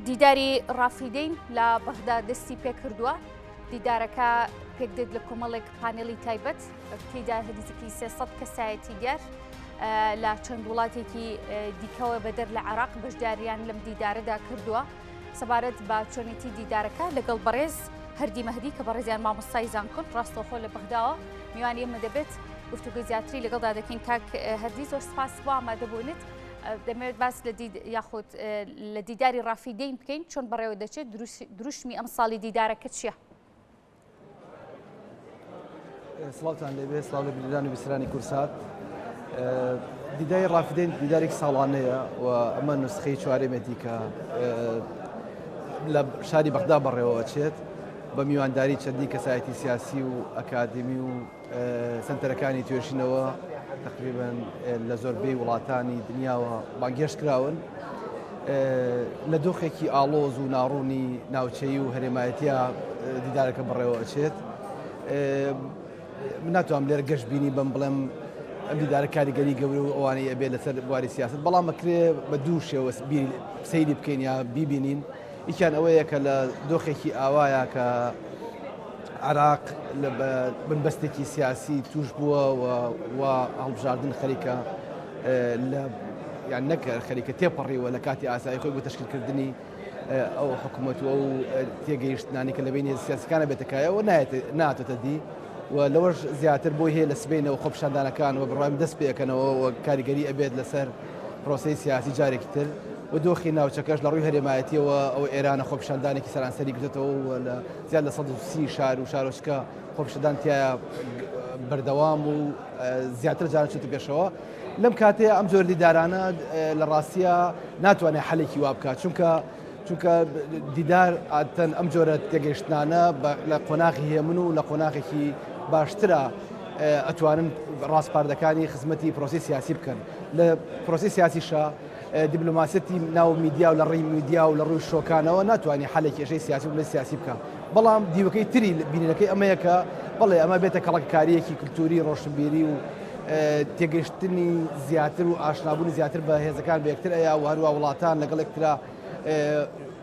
دیداری ڕافیدەین لە بەغدا دەستی پێ کردووە. دیدارەکە پێک دێت لە کۆمەڵێک پانێڵی تایبەت تێدا هەدیزێکی 300 کەسایەتی دیار لە چەند وڵاتێکی دیکەوە بەدەر لە عێراق بەشداریان لەم دیدارەدا کردووە. سەبارەت بە چۆنێتی دیدارەکە لەگەڵ بەڕێز هەردی مەهدی کە بەڕێزیان مامۆستای زانکۆن ڕاستەوخۆ لە بەغداوە میوانی ئێمە دەبێت گفتوگۆی زیاتری لەگەڵدا دەکەین. کاک هەردی زۆر سپاس بۆ ئامادەبوونت. دەمەوێت باس یاخود لە دیداری ڕافیدەین بکەین چۆن بەڕێوە دەچێت دروشمی ئەم ساڵی دیدارەکە چییە؟ سڵاوتان لێبێ سڵاو لە بیران و بیسرانی کورسات. دیداری ڕافیدەین دیدارێک ساڵانەیە و ئەمە نسخەی چوارەمێتی کە لە شاری بەغدا بەڕێوە چێت بە میوانداری چەندی کەسایەتی سیاسی و ئەکادمی و سنتەرەکانی توێژینەوە تقریبا لە زۆربەی وڵاتانی دنیاوە بانگێشت کراون لە دۆخێکی ئاڵۆز و ناڕوونی ناوچەیی و هەرێمایەتیە دیدارەکە بەڕێوە ئەچێت. من ناتوانم لێرە گەشت بینی بم بڵێم ئەم دیدارە کاریگەری گەورە و ئەوانەی ئەبێت لەسەر بواری سیاست، بەڵام ئەکرێ بە دوو شێوە سەیری بکەین یا بیبینین. یەکیان ئەوەیە کە لە دۆخێکی ئاوایە کە عێراق لە بنبەستێکی سیاسی توش بووە و هەڵبژاردن خەریکە یان نەکە خەریکە تێپەڕیوە لە کاتی ئاسایی خۆی بۆ تەشکیلکردنی ئەو حکوومەتوە و تێگەیشتنانی کە لە بینی سیاسەکانە بێتەکایەوە ناتێتە دی و لەوەش زیاتر بۆی هەیە لە سبینەوە خۆپیشاندانەکان و بڕوایم دەست پێەکەنەوە و کاریگەری ئەبێت لەسەر پرۆسەی سیاسی جارێکی تر و دۆخی ناوچەکەش لە ڕووی هەرێمایەتیەوە ئەو ئێرانە خۆپیشاندانێکی سەرانسەری گرێتەوە و لە زیاد لە 130 شار و شارۆچکە خۆپیشاندان تایە بەردەوام و زیاتر جارە چوتە پێشەوە. لەم کاتەیە ئەم جۆر دیدارانە لە ڕاستیە ناتوانێت حەلێکی وا بکات چونکە دیدار ئاتەن ئەم جۆرە تێگەیشتانە لە قۆناغی هێمن و لە قۆناغێکی باشترە ئەتوانن ڕاستپاردەکانی خزمەتی پرۆسی سیاسی بکەن. لە پرۆسی سیاسیشە دیبلۆماسیەتی ناو میدیا و لە ڕێی میدیا و لە ڕووی شۆکانەوە ناتوانانی حەلێکی ئێشەی سیاسی و لە سیاسی بکە. بەڵام دیوەکەی تری بینەکەی ئەمەیەکە بەڵێ ئەمە بێتە کەڵکاریەکی کللتوری ڕۆشنبیری و تێگەشتنی زیاتر و ئاشنابوونی زیاتر بە هێزەکان بە یەکتر ئەیە و هەروە وڵاتان لەگەڵ یەکترا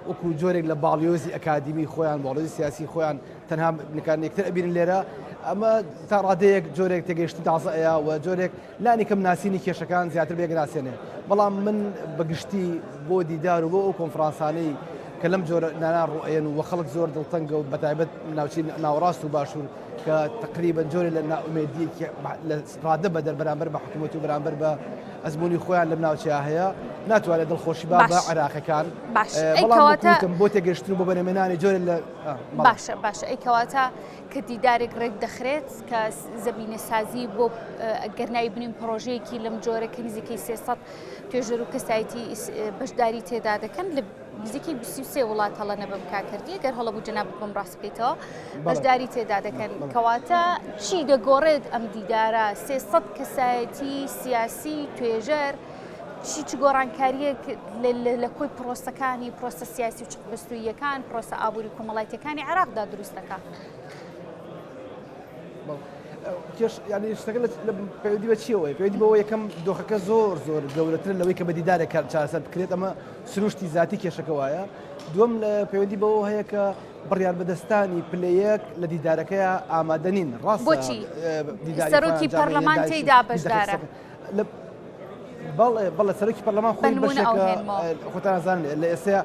وەکو جۆرێک لە باڵیۆزی ئەکادمی خۆیان باڵۆزی سیاسی خۆیان تەنها نکان یەکتر ئەبینن لێرە. ئەمە تا ڕادەیەک جۆرێک تێگەیشتن تازەیە و جۆرێک لانی کەم ناسینی کێشەکان زیاتر بێگەناسێنێ. بەڵام من بەگشتی بۆ دیدار و بۆ ئەو کۆنفرانسانەی کە لەم جۆرە نانان ڕوئێن و خەڵک زۆر دڵتەنگە و بەتایبەت ناوچی ناوەڕاست و باشوور کە تقریبا جۆرێ لە ناومێدیەکی ڕادە بەدەر بەرامبەر بە حکوومەت و بەرامبەر بە ئەزمموی خۆیان لەم ناوچەیە هەیە ناتوانێت دڵخۆشی بە عێراقەکان بەڵام بۆ تێگەشتن و بۆ بەنەمێنانی جۆرە لە باشە ئەیکەواتە کە دیدارێک ڕێک دەخرێت کە زەمینە سازی بۆ گەرنایی بنین پرۆژەیەکی لەم جۆرە کە نزیکەی 300 توێژەر و کەسایەتی بەشداری تێدا دەکەن لە نزیکەی 23 وڵات هەڵە نەبم کاکردی گەر هەڵە بوو جەناب بۆم ڕاست بکەیتەوە بەشداری تێدا دەکەن. کەواتە چی دەگۆڕێت ئەم دیدارە 300 کەسایەتی سیاسی توێژەر چ گۆڕانکاریەک لە کۆی پرۆسەکانی پرۆسە سیاسی و چقبستویەکان پرۆسە ئابووری کۆمەڵایەتەکانی عێراقدا دروست دەکات؟ ینی شتەکە پەیوەندی بە چیەوەی پەیوەندی بەوە یەکەم دۆخەکە زۆر گەورەتر لەوەی کە بە دیدارێک چارەسەر بکرێت ئەمە سروشتی ذاتی کێشەکە وایە. دووەم لە پەیوەندی بەوە هەیە کە بڕیار بەدەستانی پلەیەک لە دیدارەکەیە ئامادە نین. ڕاستە بۆچی سەرۆکی پەرلەمان تێیدا بەشدارە؟ بەڵێ سەرۆکی پەرلەمان خۆی بەشێکە خۆتان ئەزانن لە ئێستا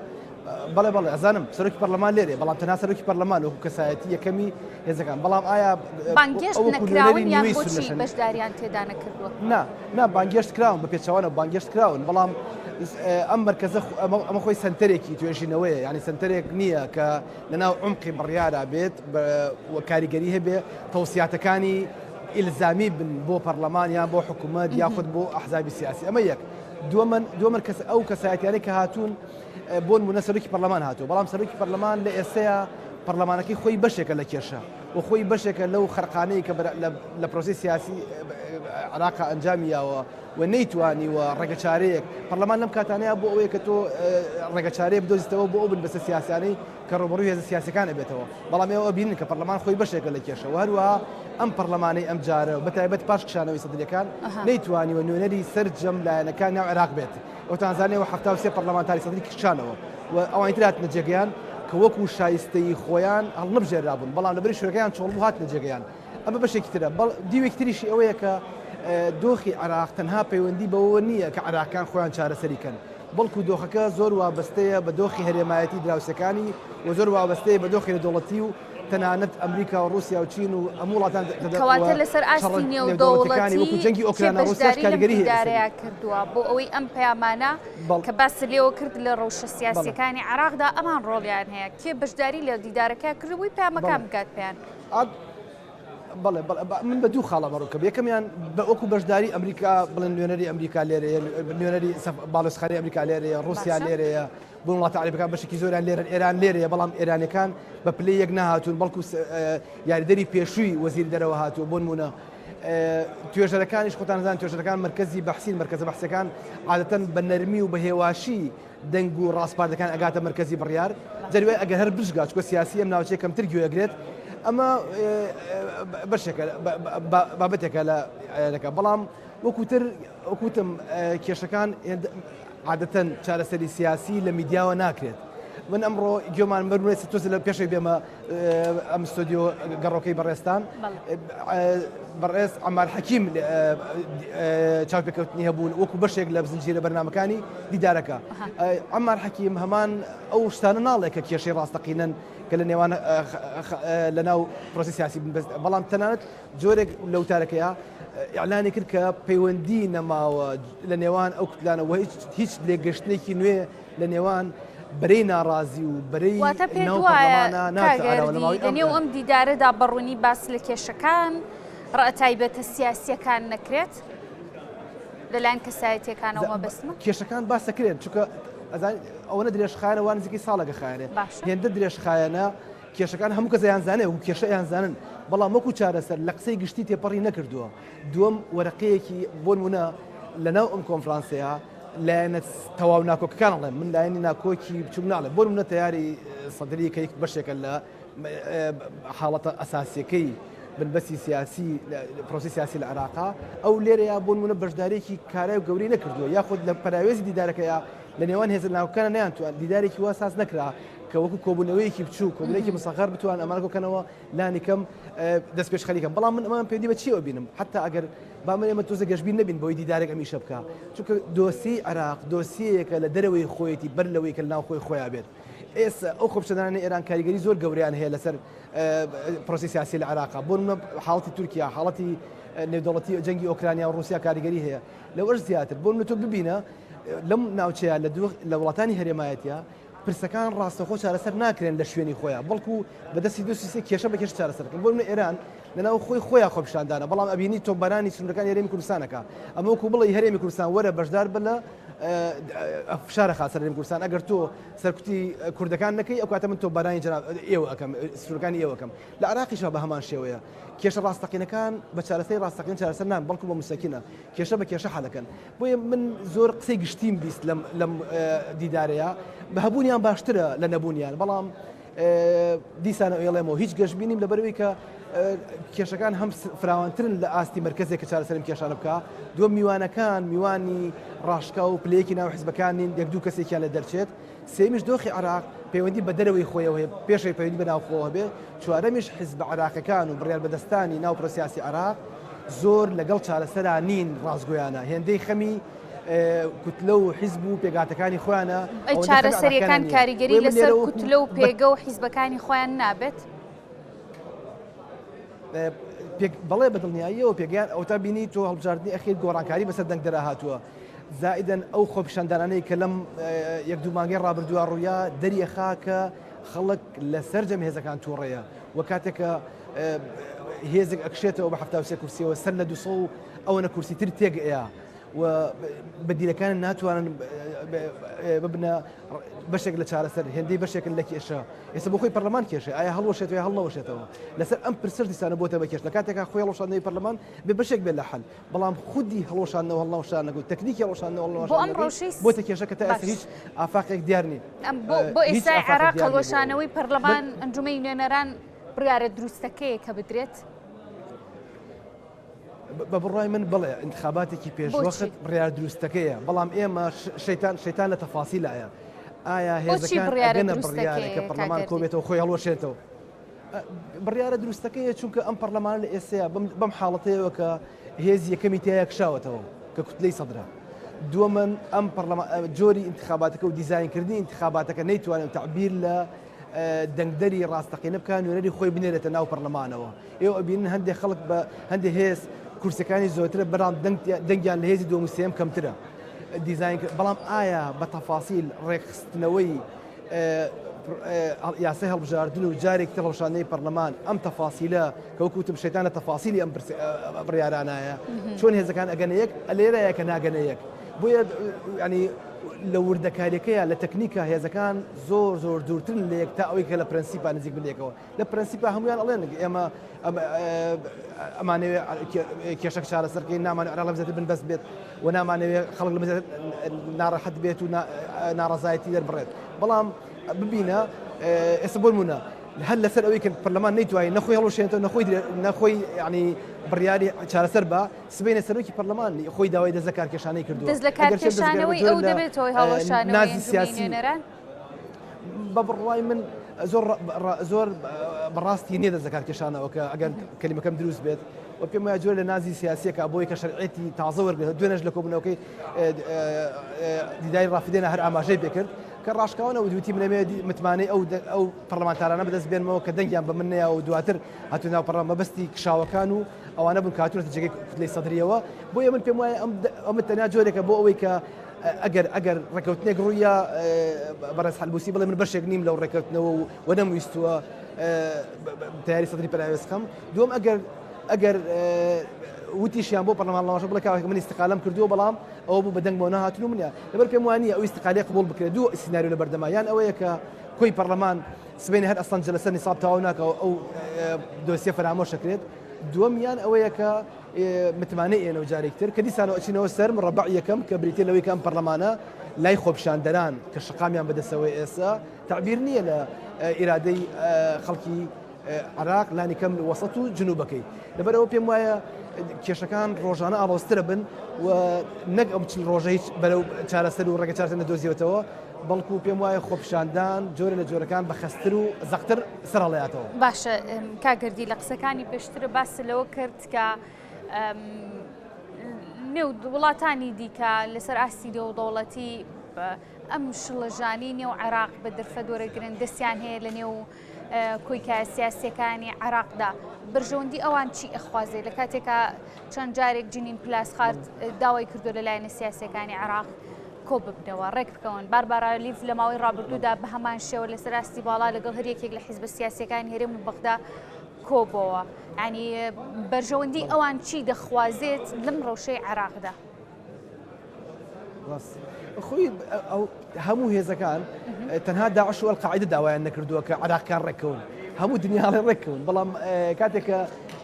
بەڵێ ئەزانم سەرۆکی پەرلەمان لێرێ بەڵام تەنها سەرۆکی پەرلەمان وەکو کەسایەتی یەکەمی هێزەکان. بەڵام ئایا بانگێشت نەکراون یان بۆچی بەشداریان تێدا نەکردووە؟ نا بانگێشت کراون بە پێچەوانە بانگێشت کراون بەڵام ئەم مەرکەزە ئەمە خۆی سنتەرێکی توێژینەوەیە یعنی سنتەرێک نییە کە لەناو عمقی بڕیارە بێت وە کاریگەری هەبێ تەوسیاتەکانی ئیلزامی بن بۆ پەرلەمان یان بۆ حکوومەت یاخود بۆ ئەحزابی سیاسی. ئەمە یەک. دووەمە ئەو کەسایەتیانەی کە هاتوون بۆ نمونە سەرۆکی پەرلەمان هاتووە بەڵام سەرۆکی پەرلەمان لە ئێستەیە پەرلەمانەکەی خۆی بەشێکە لە کێشە و خۆی بەشێکە لەو خەرقانەی کە لە پرۆسی سیاسی عێراق ئەنجامیاوە و نەیتوانی و ڕێگەچارەیەک پەرلەمان لەم کاتانەیە بۆ ئەوەیە کە تۆ ڕێگەچارەیە بدۆزیتەوە بۆ ئەو بنبەستە سیاسیانەی کە ڕۆبەڕووی هێزە سیاسەکان ئەبێتەوە. بەڵام ئێوە بینن کە پەرلەمان خۆی بەشێکە لە کێشە و هەروەها ئەم پەرلەمانەی ئەم جارە و بەتایبەت پاش کشانەوەی سەدرەکان نەیتوانیوە نوێنەری سەرجەم لایەنەکان ناو عێراق بێت. ئەوتانزانێەوە 73 پەرلەمانتاری سەدری کشانەوە و ئەوان ترات نەجێگەیان کە وەکو شایستەی خۆیان هەڵ نەبژێرابوون بەڵام لەبەری شوێنەکەیان چۆڵبوو هات نەجێگەیان ئەمە بەشێکی ترە دیوێکی تریشی ئەوەیە کە دۆخی عراق تەنها پەیوەندی بەوە نییە کە عراقیان خۆیان چارەسەریکەن بەڵکو دۆخەکە زۆر وابەستەیە بە دۆخی هەرێمایەتی دراوسەکانی و زۆر وابەستەیە بە دۆخی نێودەوڵەتی و تەنانەت ئەمریکا و رووسیا و چین و هەموو وڵاتان کەواتە لەسەر ئاستی نێودەوڵەتی وەکو جەنگی ئۆکراینە رووسیا کاریگەری هەیە کردووە بۆ ئەوەی ئەم پەیامانە کە باس لێەوە کرد لە ڕەوشە سیاسیەکانی عراقدا ئەمان ڕۆڵیان هەیە کێ بەشداری لە دیدارەکە کردبووی پەیامەکان بگات پێیان بەڵێ من بە دوو خاڵە بەڕووکە یەکەمیان بە وەکو بەشداری ئەمریکا بڵێن نوێنەری ئەمریکا لێرەیە نوێنەری باڵۆسخانەی ئەمریکا لێرەیە رووسیا لێرەیە بۆ وڵاتە عەرەبیەکان بەشێکی زۆریان لێرەن ئێران لێرەیە بەڵام ئێرانیەکان بە پلەی یەک نەهاتوون بەڵکو یاریدەری پێشووی وەزیری دەرەوە هاتووە بۆ نمونە توێژەرەکانیش خۆتان نەزانن توێژەرەکان مرکزی بەحسین مرکزە بەحسەکان عادەتەن بە نەرمی و بە هێواشی دەنگ و ڕاستپاردەکان ئەگاتە مرکزی بڕیار جەروێ ئەگەر هەر بژگا چکۆ سیاسی ئەم ناوچەیە کەمتر گوێگرێت ئەمە بەشێکە بابەتێکە لەکە بەڵام وەکوتم کێشەکان عادەتەن چارەسەری سیاسی لە میدیاوە ناکرێت من ئەمڕۆ گوێمان بەرمێت تۆز لە پێشەی بێمە ئەم ستۆدیۆ گەڕۆکەی بەڕێستان بەڕێز عەمار حەکیم چاوپێکەوتنی هەبوون وەکو بەشێک لە زنجیرە بەرنامەکانی دیدارەکە عەمار حەکیم هەمان ئەو شتانە ناڵێت کە کێشەی ڕاستەقینەن کە لە نێوان لە ناو پرۆسی سیاسی بەڵام تەنانەت جۆرێک لەو تارەکەیە ئیعلانی کرد کە پەیوەندی نەماوە لە نێوان ئەو کتلانەوە هیچ لێگەشتێکی نوێ لە نێوان بەرەی ناڕازی و بەرەی نێو ئەم دیدارەدا بەڕوونی باس لە کێشەکان ڕەتایبەتە سیاسیەکان نەکرێت لەلایەن کەسایەتیەکانەوە بەسمە کێشەکان باس دەکرێت چونکە ئەوەنە درێژخایەنە وان نزیکی ساڵێکە خایەنێ هێندە درێژخایەنە کێشەکان هەموو کەسەیان زانێ و کێشەیان زانن بەڵام وەکو چارەسەر لە قسەی گشتی تێپەڕی نەکردووە دووەم وەرەقەیەکی بۆ نمونە لەناو ئەم کۆنفرانسەیە لایەنە تەواو ناکۆکەکان ئەڵێم من لایەنی ناکۆکی بچووک ناڵێ بۆ نمونە تەیاری سەدری کە بەشێکە لە حاڵەتە ئەساسیەکەی بنبەسی سیاسی پرۆسی سیاسی لە عێراقا ئەو لێرەیە بۆ نمونە بەشدارێکی کارای و گەورەی نەکردووە یاخود لە پەراوێزی دیدارەکەیە لە نێوان هێزە ناوکانە نەیانتوان دیدارێکی وا ساز نەکرا کە وەکو کۆبوونەوەیەکی بچوو کۆبوونەوەیەکی مستەقر بتوان ئەمانەکەنەوە لانی کەم دەست پێش خەریکەم بەڵام من ئەمان پێویستی بە چیەوە بینم حتا ئەگەر بامن ئێمە تۆزە گەشتبین نەبین بۆی دیدارێک ئەمیشە بکە چونکە دۆسی عێراق دۆسیەکە لە دەرەوەی خۆیەتی بەر لەوەی کە لە ناو خۆی خۆیان بێت ئێستا ئەو خۆپشتەدانانی ئێران کاریگەری زۆر گەوریان هەیە لەسەر پرۆسی سیاسی لە عێراقا بۆ نمونە حاڵەتی تورکیا حاڵەتی نێودەوڵەتی جەنگی ئۆکراینیا و رووسیا کاریگەری هەیە لەوەش زیاتر بۆ نمونە تۆ ببینە لەم ناوچەیە لە وڵاتانی هەرێمایەتیە پرسەکان ڕاستەخۆ چارەسەر ناکرێن لە شوێنی خۆیان بەڵکو بەدەستی دۆسی کێشە بە کێش چارەسەرکەن بۆ منە ئێران لەناو خۆیان خۆپشاندانە بەڵام ئەبینی تۆمبەرانی سنوورەکانی هەرێمی کوردستانەکە ئەمە وەکو بڵێ هەرێمی کوردستان وەرە بەشدار بە لە فشارە خاص هەرێمی کوردستان ئەگەر تۆ سەرکوتی کوردەکان نەکەی ئەو کاتە من تۆمبەرانی جەناب ئێوە ئەەکەم سنوورەکانی ئێوەکەم لە عێراقیشە بە هەمان شێوەیە کێشە ڕاستەقینەکان بە چارەسەری ڕاستەقین چارەسەر نان بەڵکو بە مستەکینە کێشە بە کێشە حەلەکەن بۆیە من زۆر قسەی گشتیم بیست لەم دیدارەیە بە هەبوونیان باشترە لە نەبوونیان بەڵام دیسانە ئێڵێمەوە هیچ گەشتبینیم لەبەرەوەی کە کێشەکان هەم فراوانترن لە ئاستی مرکزێک کە چارەسەرم کێشانە بکە دووەم میوانەکان میوانی ڕاشکا و پلەیەکی ناو حیزبەکانین یەک دوو کەسێکیان لە دەرچێت سێمیش دۆخی عێراق پەیوەندی بە دەرەوەی خۆیەوە هەیە پێشەی پەیوەندی بەناوخۆوە بێ چوارەمیش حیزب عێراقیەکان و بڕیار بەدەستانی ناو پرۆسیاسی عێراق زۆر لەگەڵ چارەسەرا نین ڕازگۆیانە هێندەی خەمی کوتلە و حیزب و پێگاتەکانی خۆیانە چارەسەریەکان کاریگەری لەسەر کوتلە و پێگە و حیزبەکانی خۆیان نابێت بەڵێ بەدڵنیاییەوە پێگەیان ئەو تا بینی تۆ هەڵبژاردننی ئەخیر گۆڕانکاری بەسەر دەنگ دەرا هاتووە زائدەن ئەو خۆپیشاندانانەی کە لەم یەک دوو مانگەی ڕابردووە ڕوویا دەریەخا کە خەڵک لەسەر جەم هێزەکان تووڕێیە و کاتێکە هێزێک ئەکشێتەوە بە 73 کورسیەوە سەر لە 200 ئەوەنە کورسی تر تێگەیە و بەدیلەکان ناتوانن ببنە بەشێک لە چارەسەر هێندەی بەشێکن لە کێشە ئێستا بۆ خۆی پەرلەمان کێشە ئایا هەڵوەشێتەوە هەڵنەوەشێتەوە لەسەر ئەم پرسەر دیسانە بۆتە بە کێش لە کاتێکا خۆی هەڵوەشاندنەوەی پەرلەمان بێ بەشێک بێت لە حەل بەڵام خودی هەڵوەشاندنەوە هەڵنەوەشان نەگوت تەکنیکی هەڵوەشاندنەوە بۆتە کێشە کە تا ئێستا هیچ ئافاقێک دیار نین بۆ ئێستای عێراق هەڵوەشانەوەی پەرلەمان ئەنجومەی نوێنەران بڕیارە دروستەکەیە کە بدرێت بە بڕای من بڵێ انتخاباتێکی پێشوەخت بڕیار دروستەکەیە بەڵام ئێمە شەیتان لە تەفاسیلایە ئایا هێزەکان ئەگەنە بڕیارێک کە پەرلەمان کۆبێتەوە خۆی هەڵوەشێتەوە بڕیارە دروستەکەیە چونکە ئەم پەرلەمان لە ئێستەیە بەم حاڵەتەیەوە کە هێزی یەکەمی تیا کشاوەتەوە کە کوتلەی سەدرا دووەمن ئەم جۆری انتخاباتەکە و دیزاینکردنی انتخاباتەکە نەیتوانێت تعبیر لە دەنگدەری ڕاستەقینە بکەن وێنەری خۆی بنێرێتە ناو پەرلەمانەوە ئێوە ئەبینن هەندێک خەڵک بە هەندێک هێز کورسەکانی زۆرترە بەرام دەنگیان لە هێزی دووەم و سێم کەمترە دیزاین بەڵام ئایا بە تەفاسیل ڕێکخستنەوەی یاسای هەڵبژاردن و جارێک تر ڕەوشانەی پەرلەمان ئەم تەفاسیلە کە وەکوتم شەیتانە تەفاسیلی ئەم بڕیارانایە چۆن هێزەکان ئەگەنە یەک لێرەیە کە ناگەنە یەک بۆیە ینی لە وردەکاریەکەیە لە تەکنیکە هێزەکان زۆر زۆر دوورترن لە یەک تا ئەوەی کە لە پرەنسیپا نزیک بنێکەوە لە پرەنسیپا هەمویان ئەڵێن ئێمە ئەمانەوێ کێشەک چارەسەرکەی نامانێت عێراق لە بزەتی بنبەست بێت و نامانەوێت خەڵک لە بزەت ناڕەحەت بێت و ناڕەزایەتی دەربڕێت بەڵام ببینە ئێستا بۆ نمونە هەر لەسەر ئەوەی کە پەرلەمان نەیتوانێت نەخۆی هەڵوشێنێتەوە نەخۆی ینی بڕیاری چارەسەر بە سبەینە سەرۆکی پەرلەمان خۆی داوای دەست لە کارکێشانەی کردووە دەست لە کارکێشانەوەی ئەو دەبێتەوەی هەڵوەشانەوەی نوێنەران بە بڕوای من زۆر بەڕاستی نییە دەست لە کارکێشانەوە کە ئەگەر کەلیمەکەم دروست بێت و پێم وایە جۆر لە نازی سیاسیەکە بۆی کە شەرعێتی تازە وەرگێت دوێنێش لە کۆبوونەوەکەی دیداری ڕافدێنە هەر ئاماژەی پێکرد کە ڕاشکاوانە و دوتی منەمێ متمانەی ئەو پەرلەمانتارانە بەدەست بێنمەوە کە دەنگیان بە من نەیە و دواتر هاتوو ناو پەرلەمان مەبەستی کشاوەکان و ئەوانە بن کاتونەتە جێگەی کوتلەی سەدریەوە بۆیە من پێم وایە ئەمە تەنیا جۆرێکە بۆ ئەوەی کە ئەگەر ڕێکەوتنێک ڕوویە بەڕێز حەلبوسی بڵێ من بەشێک نیم لەو ڕێکەوتنەوە و نەمویستووە تیاری سەدری پەراوێزخەم دووەم ئەگەر وتیشیان بۆ پەرلەمان لەماشە بڵێ کاوێک من ئیستقالەم کردووە بەڵام ئەوە بوو بە دەنگەوە نەهاتوو منە لەبەر پێم وانییە ئەو ئیستقالی قبول بکرێت دوو سیناریۆ لە بەردەما یان ئەوەیە کە کۆی پەرلەمان سبەینە هەر ئەسڵەن جەلسە نیساب تەواو ناکەوە ئەو دۆسیە فەرامۆش دەکرێت دووەم یان ئەوەیە کە متمانەی ئێنە و جارێکتر کە دیسانەوە ئەچینەوە سەر مڕەبع یەکەم کە بریتێ لەوەی کە ئەم پەرلەمانە لای خۆپیشاندەران کە شقامیان بەدەستەوەی ئێستا تعبیر نییە لە ئیرادەی خەڵکی عراق لانی کەم وەسەط و جنوبەکەی لەبەرەوە پێم وایە کێشەکان ڕۆژانە ئاڵۆسترە بن و نەک ئەم چل ڕۆژەی بەرەو چارەسەر و ڕێگە چارەسەر نەدۆزیێتەوە بەڵکو پێم وایە خۆپیشاندان جۆرە لە جۆرەکان بە خەستر و زەقتر سەرەڵەیاتەوە باشە کاگردی لە قسەکانی پێشتر باس لەوە کرد کە نێو وڵاتانی دیکە لەسەر ئاستی دەوڵەتی ئەم شڵەژانی نێو عێراق بە دەرفە دۆرەگرن دەستیان هەیە لە نێو کۆیکە سیاسیەکانی عێراقدا بەرژەوەندی ئەوان چی ئەخوازێ لە کاتێکە چەند جارێک جنین پلاسخارد داوای کردو لەلایەنە سیاسیەکانی عێراق کۆ ببنەوە ڕێک بکەون باربارا لیف لە ماوەی ڕابردوودا بە هەمان شێوە لەسەر ئاستی باڵا لەگەڵ هەر یەکێک لە حیزبە سیاسیەکانی هەرێم و بەغدا کۆبەوە ینی بەرژەوەندی ئەوان چی دەخوازێت لەم ڕەوشەی عێراقدا خۆی هەموو هێزەکان تەنها داعش و ئەلقاعیدە داوایان نەکردووە کە عێراقیان ڕێکەون هەموو دنیاڵێ ڕێکەون بەڵام کاتێکە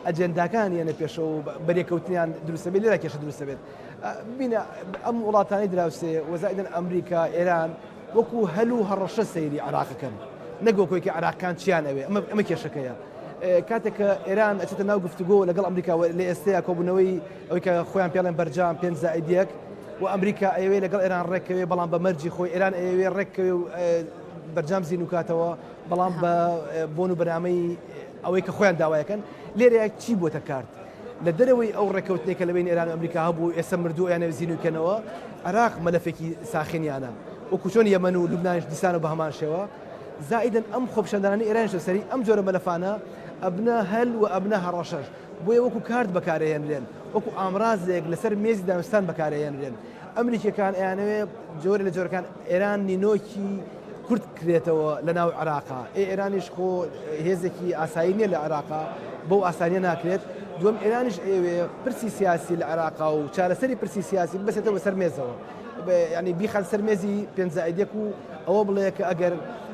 ئەجەنداکان یەنە پێشە و بەرێکەوتنیان دروستە بێت لێرە کێشە دروستە بێت بینە ئەم وڵاتانی دراوسێ وەزایدن ئەمریکا ئێران وەکو هەلو هەڕەشە سەیری عێراقەکەن نەگۆکۆیکە عێراقیان چیان ئەوێ ئەمە کێشەکەیە کاتێککە ئێران ئەچێتە ناو گفتوگۆ لەگەڵ ئەمریکا لە ئێستەیە کۆبوونەوەی ئەوەی کە خۆیان پێڵێن بەرجام 5 زائیدیەک و ئەمریکا ئەوێ لەگەڵ ئێران ڕێکەوێ بەڵام بە مەرجی خۆی ئێران ئەوێ ڕێکەوێ و بەرجام زیینوکاتەوە بەڵام بە بۆن و بەرامەی ئەوەی کە خۆیان داوایەکەن لێرەیە چی بۆتە کارت لە دەرەوەی ئەو ڕێکەوتنێکە لەبین ئێران و ئەمریکا هەبوو ئێستا مردوو یانە زیینوکەنەوە عێراق مەلەفێکی ساخینیانە وەکو چۆن یەمەن و لوبنانش دیسان و بە هەمان شێوە زائیدن ئەم خۆپیشاندانانی ئێرانیش لەسەری ئەم جۆرە مەلەفانە ئەبنە هەل و ئەبنە هەڕەشەش بۆیە وەکو کارت بەکارهێنرێن وەکو ئامرازێک لەسەر مێزی دامستان بەکارهێنرێن ئەمریکیەکان ئەیانەوێ جۆرە لە جۆرەکان ئێران نینۆکی کورد کرێتەوە لە ناو عێراقا ئێرانیش خۆ هێزێکی ئاسایی نییە لە عێراقا بەو ئاسانیە ناکرێت دوم ئێرانیش ئێوێ پرسی سیاسی لە عێراقا و چارەسەری پرسی سیاسی بەسێتەوە سەر مێزەوە ینی بیخان سەر مێزی 5 زائیدێک و ئەوە بڵێ کە ئەگەر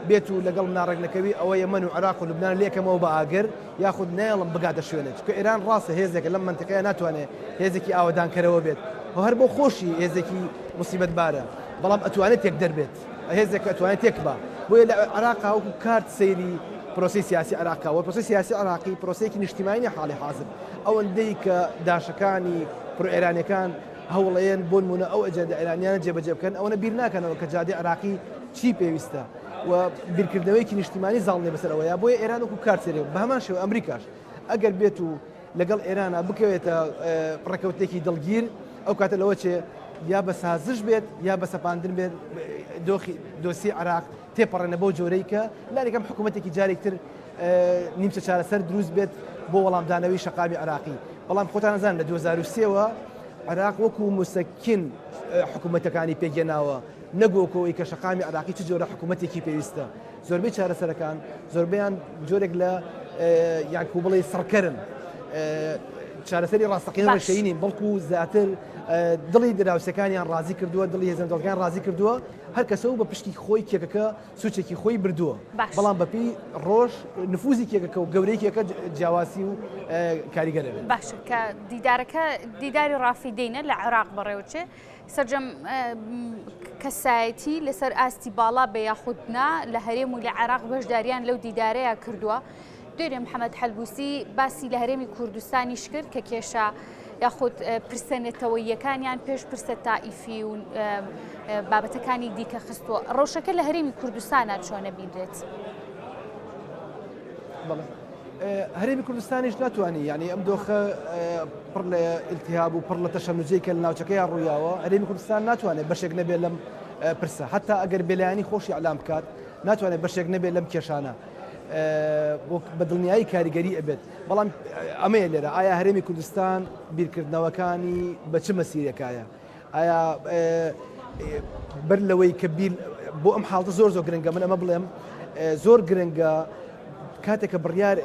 بێت و لەگەڵ ناڕێکنەکەوی ئەوە یەمەن و عێراق و لوبنان لێکەمەوە بە ئاگر یاخود نێڵم بگاتە شوێنێک کە ئێران ڕاستە هێزێکە لەم منتیقەیە ناتوانێت هێزێکی ئاوەدانکەرەوە بێت هەر بۆ خۆشی هێزێکی موسیبەت بارە بەڵام ئەتوانێت تێک دەربێت هێزێک ئەتوانێت تێک بە بۆیە لە عێراقا وەکو کارت سەیری پرۆسی سیاسی عێراقاوە پرۆسی سیاسی عێراقی پرۆسەیەکی نیشتیمانی حاڵی حاضر ئەوەندەی کە داشەکانی پرۆ ئێرانیەکان هەوڵەیەن بۆ نمونە ئەو ئەجەندە ئێرانیانە جێبەجێ بکەن ئەوەنە بیر ناکەنەوە کە جادی عێراقی چی پێویستە و بیرکردنەوەیکی نیشتیمانی زاڵنێ بەسەرەوەیە بۆیە ئێران وەکو کارسێرێ بە هەمان شێوە ئەمریکاش ئەگەر بێت و لەگەڵ ئێرانە بکەوێتە ڕێکەوتێکی دڵگیر ئەو کاتە لەوە چێ یا بە سازش بێت یا بە سەپاندن بێت دۆسی عراق تێپەڕێنە بۆ جۆرەی کە لارێکم حکوومەتێکی جارێکتر نیمچە چارەسەر دروست بێت بۆ وەڵامدانەوەی شەقامی عراقی بەڵام خۆتان نەزان لە 2023ەوە عراق وەکو مسەکین حکوومەتەکانی پێگەناوە نەگۆکەوەی کە شەقامی عراقی چ جۆرە حکوومەتێکی پێویستە زۆربەی چارەسەرەکان زۆربیان جۆرێک لە یان کو بڵێ سەرکەرن چارەسەری ڕاستەقینەوە شەینین بەڵکو زیاتر دڵی دراوسەکانیان ڕازی کردووە دڵی هێزەندەڵەکان ڕازی کردووە هەر کەسەوە بە پشتی خۆی کێکەکە سوچێکی خۆی بردووە بەڵام بەپی ڕۆژ نفوزی کێکەکە و گەورەی کێکە جیاواسی و کاریگەرە باشە کە دیدارەکە دیداری ڕافیدەینە لە عێراق بەڕێوچێ سەرجەم کەسایەتی لەسەر ئاستی باڵا بە یاخودنا لە هەرێم و لە عێراق بەشداریان لەو دیدارەیە کردووە دوێنێ محەممەد حەلبوسی باسی لە هەرێمی کوردستانیش کرد کە کێشە یاخود پرسەنێتەوەیەکانیان پێش پرسە تائیفی و بابەتەکانی دیکە خستووە ڕەوشەکە لە هەرێمی کوردستانە چۆنە بیدرێت هەرێمی کوردستانیش ناتوانانی ینی ئەم دۆخە پڕ لە ئیلتیهاب و پڕ لە تەشەنوجەی کە لە ناوچەکەیان ڕوویاوە هەرێمی کوردستان ناتوانێت بەشێک نەبێت لەم پرسە حتا ئەگەر بێلایانی خۆشی ئەلام بکات ناتوانێت بەشێک نەبێت لەم کێشانە بە دڵنیایی کاریگەری ئەبێت بەڵام ئەمەیە لێرە ئایا هەرێمی کوردستان بیرکردنەوەکانی بە چ مەسیرێکایە ئایا بەر لەوەی کە بیر بۆ ئەم حاڵتە زۆر گرنگە من ئەمە بڵێم زۆر گرنگە کاتێککە بڕیار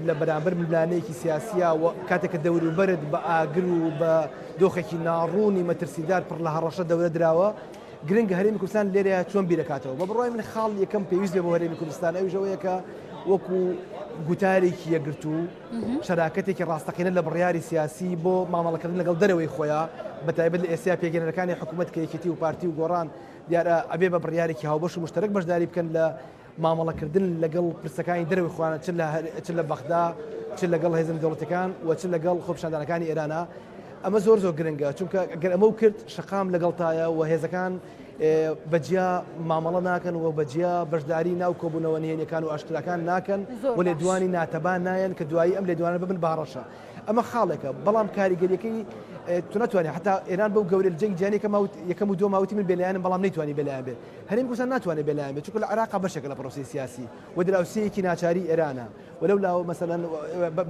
لە بەرامبەر ملانەیەکی سیاسیە و کاتێککە دەوروبەرت بە ئاگر و بە دۆخێکی ناڕوونی مەترسیدار پڕ لە هەڕەشە دەورە درراوە گرنگە هەرێمی کوردستان لێرە چۆن بیرەکاتەوە بە بڕای من خاڵ یەکەم پێویست بۆ هەرێمی کوردستان ئەوژەوەیەکە وەکو گوتارێکی یەگرتو شەراکەتێکی ڕاستەقینە لە بڕیاری سیاسی بۆ مامەڵەکردن لەگەڵ دەرەوەی خۆیان بەتایبەت لە ئێسیا پێگەنەرەکانی حکوومەت کە یەکێتی و پارتی و گۆڕان دیارە ئەبێ بە بڕیارێکی هاوبەش و مشتەرەک بەشداری بکەن لە مامەڵەکردن لەگەڵ پرسەکانی دەرەوەی خۆیان چ لە بەغدا چ لەگەڵ هێزن دەوڵەتەکان و چ لەگەڵ خۆپیشاندانەکانی ئێرانە ئەمە زۆر گرنگە چونکە گەر ئەمە کرد شەقام لەگەڵتایە و هێزەکان بەجیا مامەڵە ناکەن و بەجیا بەشداری ناو کۆبوونەوە نهێنیەکان و ئاشتراکان ناکەن و لێدوانی ناتەبان نایەن کە دوایی ئەم لێدوانە ببن باڕەشە ئەمە خاڵێکە بەڵام کاریگەریەکەی تو ناتوانێت حتا ئێران بەو گەورە جەنگ جیانێکە یەکەم و دۆ ماوەتی من بێلایەنم بەڵام نەیتوانی بێلایەن بێت هەرێمی کوردستان ناتوانێت بێلایەن بێت چونکە لە عێراق بەشێکە لە پرۆسی سیاسی و دراوسەیەکی ناچاری ئێرانە ولەولا مەسەلەن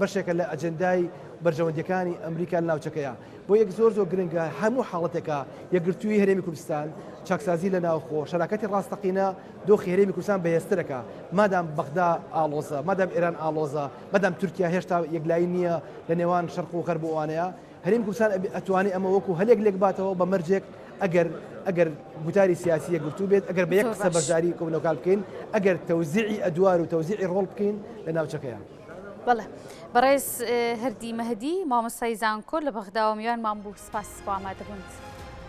بەشێکە لە ئەجەندای بەرژەوەندەکانی ئەمریکا لە ناوچەکەیە بۆ یەک زۆر گرنگە هەموو حاڵەتێکە یەکگرتووی هەرێمی کوردستان چاکسازی لە ناوخۆ شەراکەتی ڕاستەقینە دۆخی هەرێمی کوردستان بەهێزترەکە مادام بەغدا ئاڵۆزە مادام ئێران ئاڵۆزە مادام تورکیا هێشتا یەکلایی نییە لە نێوان شەرق و غەرب ئەوانەیە هەرێمی کوردستان ئەتوانێت ئەمە وەکو هەلێک لێک باتەوە بە مەرجێک ئەگەر گوتاری سیاسی یەکگرتوو بێت ئەگەر بە یەک قسە بەشداری کۆبنەوەکار بکەین ئەگەر تەوزیعی ئەدوار و تەوزیعی ڕۆڵ بکەین لە ناوچەکەیە بەڵێ بەڕێز هەردی مەهدی مامۆستای زانکۆ لە بەغدا و میوان مام بوو سپاس بۆ ئامادەبوونت